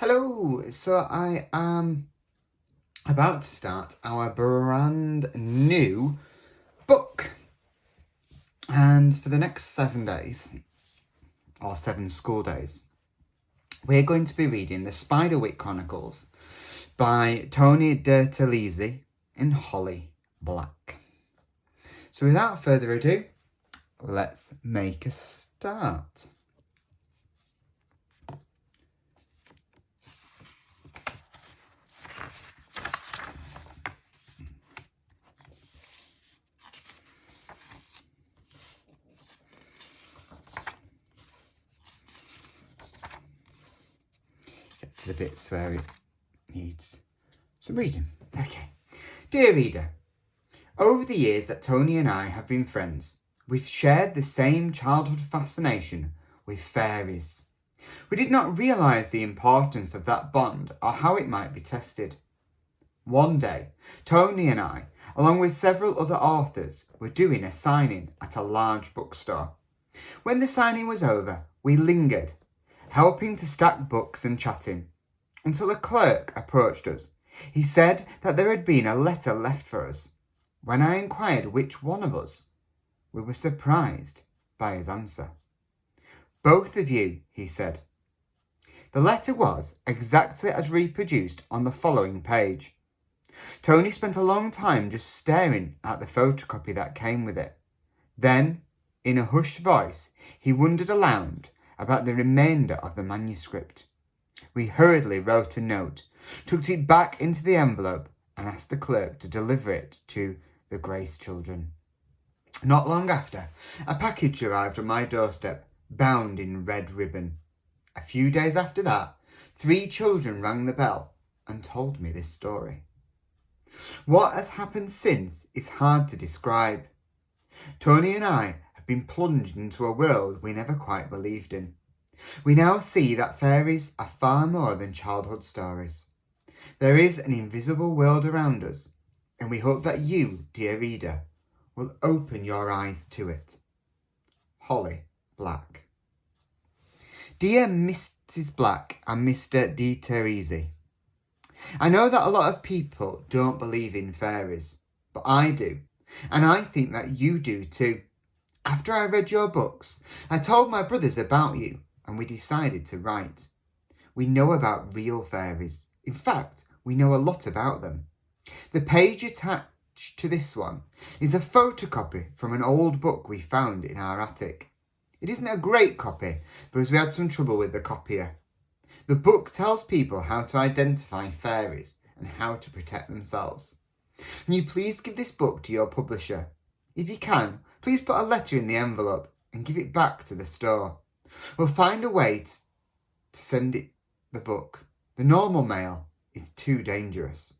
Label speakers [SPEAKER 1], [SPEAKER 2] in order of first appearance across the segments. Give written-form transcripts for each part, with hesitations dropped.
[SPEAKER 1] Hello, so I am about to start our brand new book, and for the next 7 days, or 7 school days, we're going to be reading the Spiderwick Chronicles by Tony Terlizzi and Holly Black. So without further ado, let's make a start. Get to the bits where it needs some reading. Okay. Dear reader, over the years that Tony and I have been friends, we've shared the same childhood fascination with fairies. We did not realise the importance of that bond or how it might be tested. One day, Tony and I, along with several other authors, were doing a signing at a large bookstore. When the signing was over, we lingered, helping to stack books and chatting, until a clerk approached us. He said that there had been a letter left for us. When I inquired which one of us, we were surprised by his answer. Both of you, he said. The letter was exactly as reproduced on the following page. Tony spent a long time just staring at the photocopy that came with it. Then, in a hushed voice, he wondered aloud about the remainder of the manuscript. We hurriedly wrote a note, tucked it back into the envelope, and asked the clerk to deliver it to the Grace children. Not long after, a package arrived on my doorstep, bound in red ribbon. A few days after that, 3 children rang the bell and told me this story. What has happened since is hard to describe. Tony and I have been plunged into a world we never quite believed in. We now see that fairies are far more than childhood stories. There is an invisible world around us, and we hope that you, dear reader, will open your eyes to it. Holly Black. Dear Mrs. Black and Mr. De Terlizzi, I know that a lot of people don't believe in fairies, but I do, and I think that you do too. After I read your books, I told my brothers about you, and we decided to write. We know about real fairies. In fact, we know a lot about them. The page attached to this one is a photocopy from an old book we found in our attic. It isn't a great copy because we had some trouble with the copier. The book tells people how to identify fairies and how to protect themselves. Can you please give this book to your publisher? If you can, please put a letter in the envelope and give it back to the store. We'll find a way to send it the book. The normal mail is too dangerous.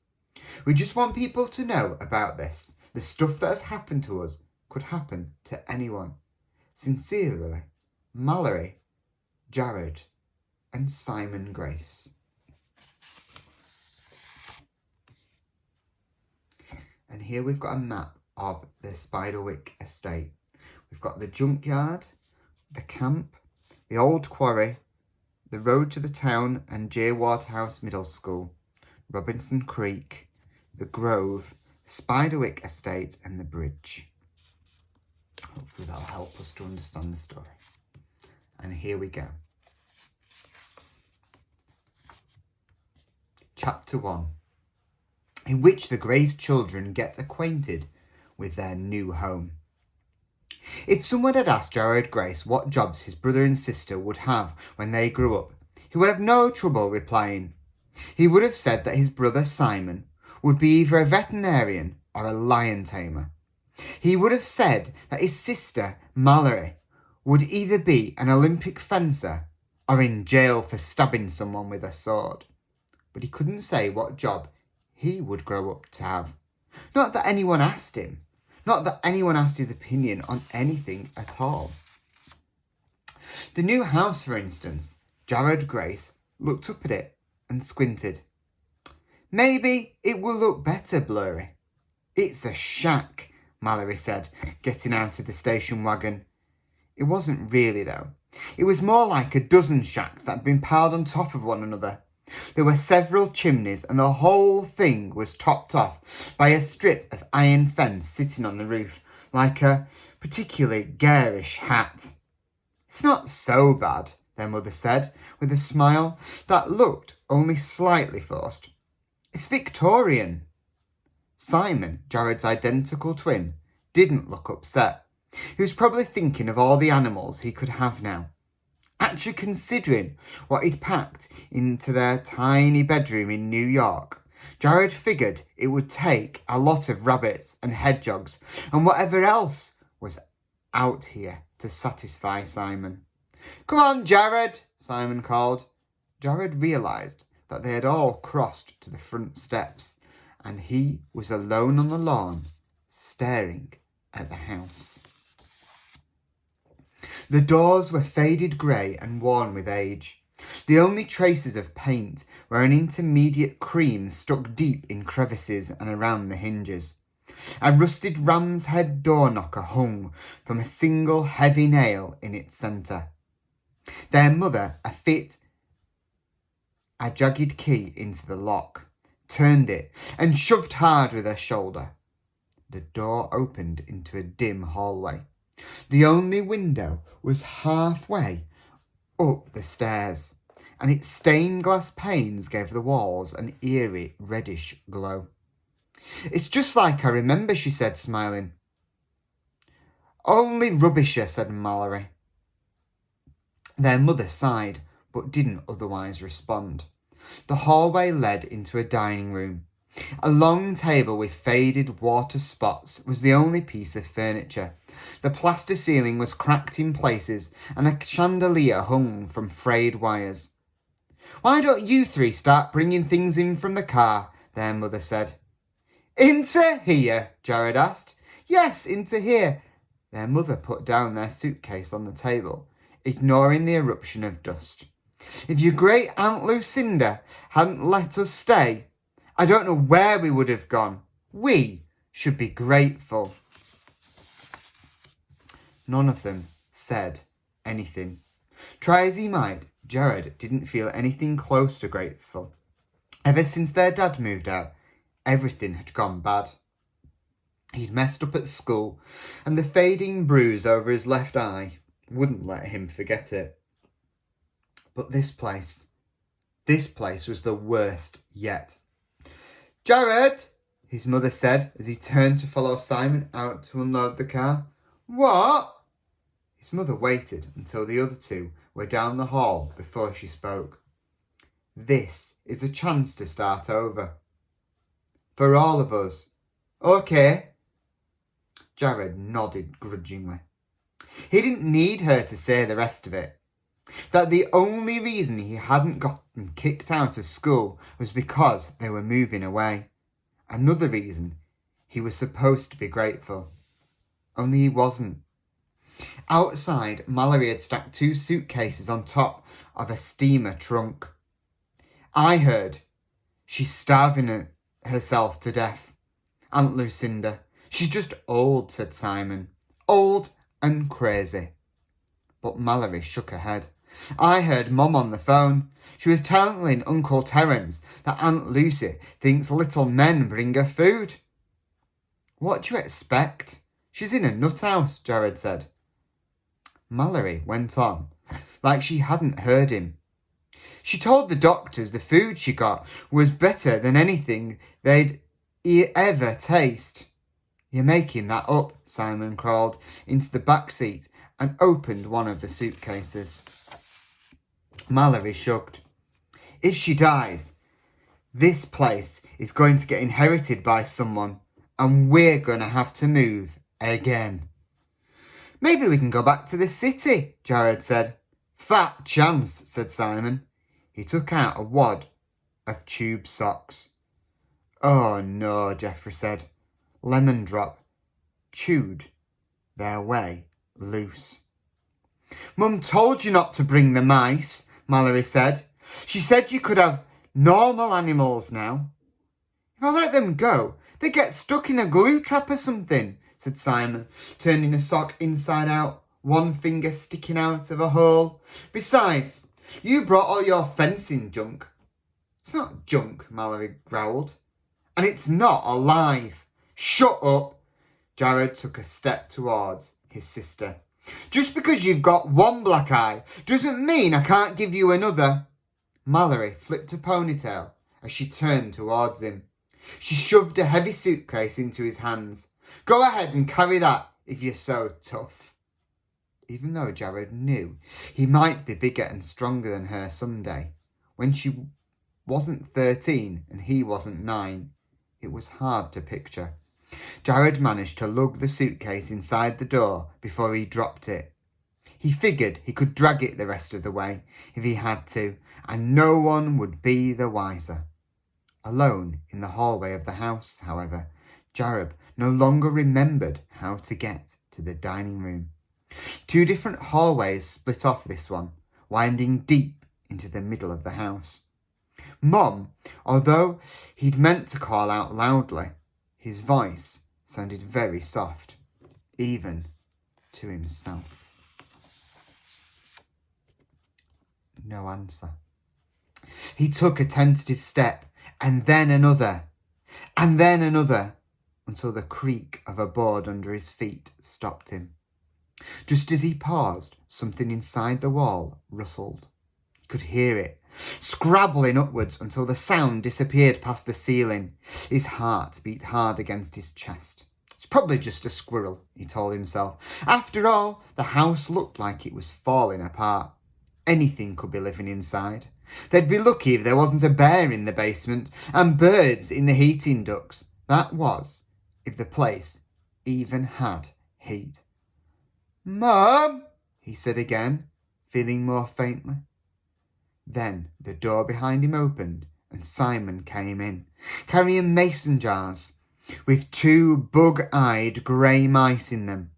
[SPEAKER 1] We just want people to know about this. The stuff that has happened to us could happen to anyone. Sincerely, Mallory, Jared, and Simon Grace. And here we've got a map of the Spiderwick estate. We've got the junkyard, the camp, the old quarry, the road to the town and J. Waterhouse Middle School, Robinson Creek, the Grove, Spiderwick Estate and the bridge. Hopefully that'll help us to understand the story. And here we go. Chapter 1, in which the Grace children get acquainted with their new home. If someone had asked Jared Grace what jobs his brother and sister would have when they grew up, he would have no trouble replying. He would have said that his brother Simon would be either a veterinarian or a lion tamer. He would have said that his sister Mallory would either be an Olympic fencer or in jail for stabbing someone with a sword. But he couldn't say what job he would grow up to have. Not that anyone asked him. Not that anyone asked his opinion on anything at all. The new house, for instance, Jared Grace looked up at it and squinted. Maybe it will look better blurry. It's a shack, Mallory said, getting out of the station wagon. It wasn't really, though. It was more like a dozen shacks that had been piled on top of one another. There were several chimneys, and the whole thing was topped off by a strip of iron fence sitting on the roof, like a particularly garish hat. "It's not so bad," their mother said, with a smile that looked only slightly forced. "It's Victorian." Simon, Jared's identical twin, didn't look upset. He was probably thinking of all the animals he could have now. Actually considering what he'd packed into their tiny bedroom in New York, Jared figured it would take a lot of rabbits and hedgehogs and whatever else was out here to satisfy Simon. "Come on, Jared," Simon called. Jared realised that they had all crossed to the front steps, and he was alone on the lawn, staring at the house. The doors were faded grey and worn with age. The only traces of paint were an intermediate cream stuck deep in crevices and around the hinges. A rusted ram's head door knocker hung from a single heavy nail in its centre. Their mother fit a jagged key into the lock, turned it, and shoved hard with her shoulder. The door opened into a dim hallway. The only window was halfway up the stairs, and its stained glass panes gave the walls an eerie reddish glow. "It's just like I remember," she said, smiling. "Only rubbisher," said Mallory. Their mother sighed, but didn't otherwise respond. The hallway led into a dining room. A long table with faded water spots was the only piece of furniture. The plaster ceiling was cracked in places, and a chandelier hung from frayed wires. "Why don't you three start bringing things in from the car?" their mother said. "Into here?" Jared asked. "Yes, into here." Their mother put down their suitcase on the table, ignoring the eruption of dust. "If your great Aunt Lucinda hadn't let us stay, I don't know where we would have gone. We should be grateful." None of them said anything. Try as he might, Jared didn't feel anything close to grateful. Ever since their dad moved out, everything had gone bad. He'd messed up at school, and the fading bruise over his left eye wouldn't let him forget it. But this place was the worst yet. "Jared," his mother said as he turned to follow Simon out to unload the car. "What?" His mother waited until the other two were down the hall before she spoke. "This is a chance to start over. For all of us. Okay?" Jared nodded grudgingly. He didn't need her to say the rest of it. That the only reason he hadn't gotten kicked out of school was because they were moving away. Another reason, he was supposed to be grateful. Only he wasn't. Outside, Mallory had stacked 2 suitcases on top of a steamer trunk. "I heard she's starving herself to death. Aunt Lucinda. She's just old," said Simon. "Old and crazy." But Mallory shook her head. "I heard Mum on the phone. She was telling Uncle Terence that Aunt Lucy thinks little men bring her food." "What do you expect? She's in a nut house," Jared said. Mallory went on, like she hadn't heard him. "She told the doctors the food she got was better than anything they'd ever taste." "You're making that up," Simon crawled into the back seat and opened one of the suitcases. Mallory shrugged. "If she dies, this place is going to get inherited by someone, and we're going to have to move again." "Maybe we can go back to the city," Jared said. "Fat chance," said Simon. He took out a wad of tube socks. "Oh no," Jeffrey said. Lemon Drop chewed their way loose. "Mum told you not to bring the mice," Mallory said. "She said you could have normal animals now." "If I let them go, they get stuck in a glue trap or something," said Simon, turning a sock inside out, one finger sticking out of a hole. "Besides, you brought all your fencing junk." It's not junk, Mallory growled. And it's not alive. Shut up. Jared took a step towards his sister. Just because you've got one black eye doesn't mean I can't give you another. Mallory flipped a ponytail as she turned towards him. She shoved a heavy suitcase into his hands. Go ahead and carry that if you're so tough. Even though Jared knew he might be bigger and stronger than her someday, when she wasn't 13 and he wasn't 9, it was hard to picture. Jared managed to lug the suitcase inside the door before he dropped it. He figured he could drag it the rest of the way if he had to, and no one would be the wiser. Alone in the hallway of the house, however, Jared no longer remembered how to get to the dining room. 2 different hallways split off this one, winding deep into the middle of the house. Mom, although he'd meant to call out loudly, his voice sounded very soft, even to himself. No answer. He took a tentative step, and then another, until the creak of a board under his feet stopped him. Just as he paused, something inside the wall rustled. He could hear it, scrabbling upwards until the sound disappeared past the ceiling. His heart beat hard against his chest. It's probably just a squirrel, he told himself. After all, the house looked like it was falling apart. Anything could be living inside. They'd be lucky if there wasn't a bear in the basement and birds in the heating ducts. That was, if the place even had heat. Mom, he said again, feeling more faintly. Then the door behind him opened and Simon came in, carrying mason jars with 2 bug-eyed grey mice in them.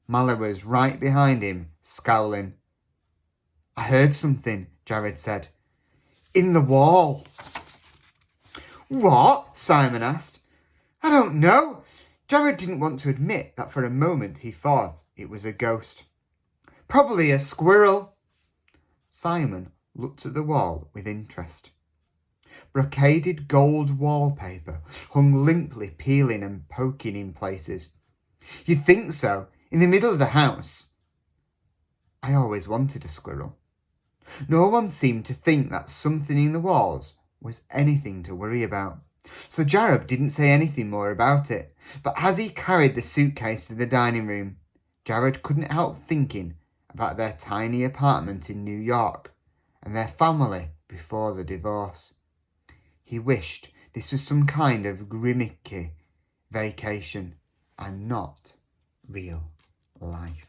[SPEAKER 1] Mallory was right behind him, scowling. I heard something, Jared said. In the wall. What? Simon asked. I don't know. Jared didn't want to admit that for a moment he thought it was a ghost. Probably a squirrel. Simon looked at the wall with interest. Brocaded gold wallpaper hung limply, peeling and poking in places. You'd think so, in the middle of the house. I always wanted a squirrel. No one seemed to think that something in the walls was anything to worry about. So Jared didn't say anything more about it. But as he carried the suitcase to the dining room, Jared couldn't help thinking about their tiny apartment in New York and their family before the divorce. He wished this was some kind of gimmicky vacation and not real life.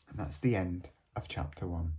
[SPEAKER 1] And that's the end of chapter 1.